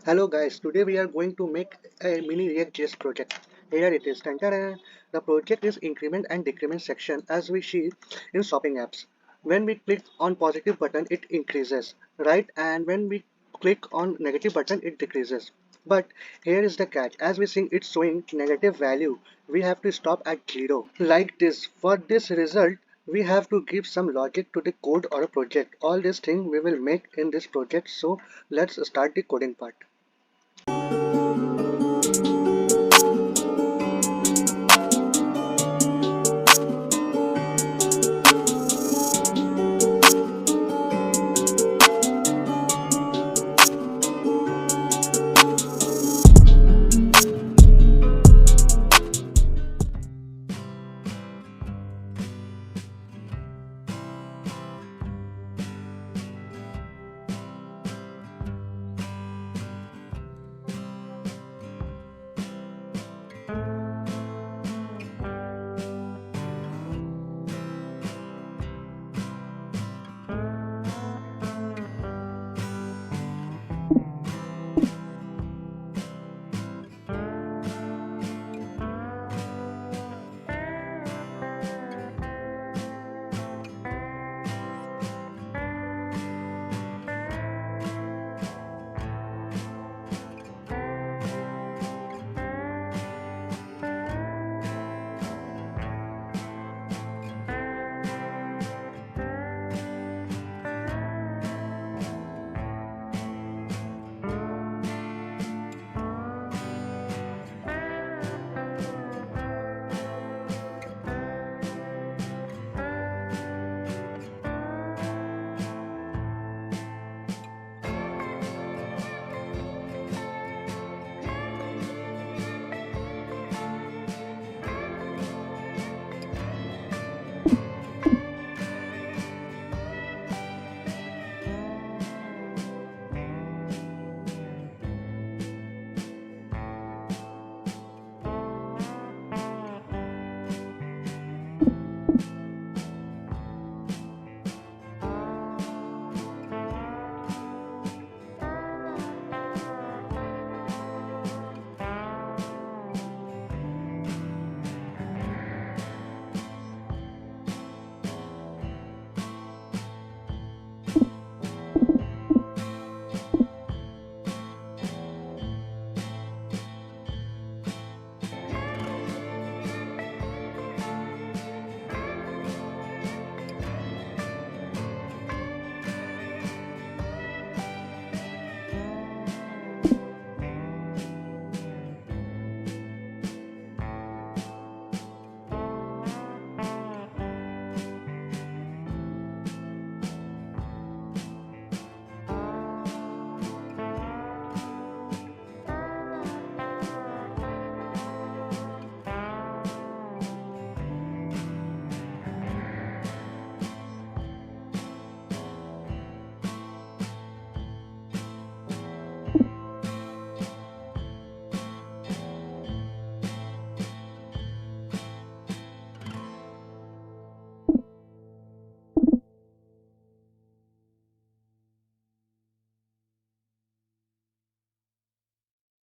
Hello guys, today we are going to make a mini React.js project. Here it is. Dun, dun, dun. The project is increment and decrement section as we see in shopping apps. When we click on positive button, it increases, right? And when we click on negative button, it decreases. But here is the catch. As we see it's showing negative value, we have to stop at 0. Like this. For this result, we have to give some logic to the code or a project. All these things we will make in this project. So let's start the coding part.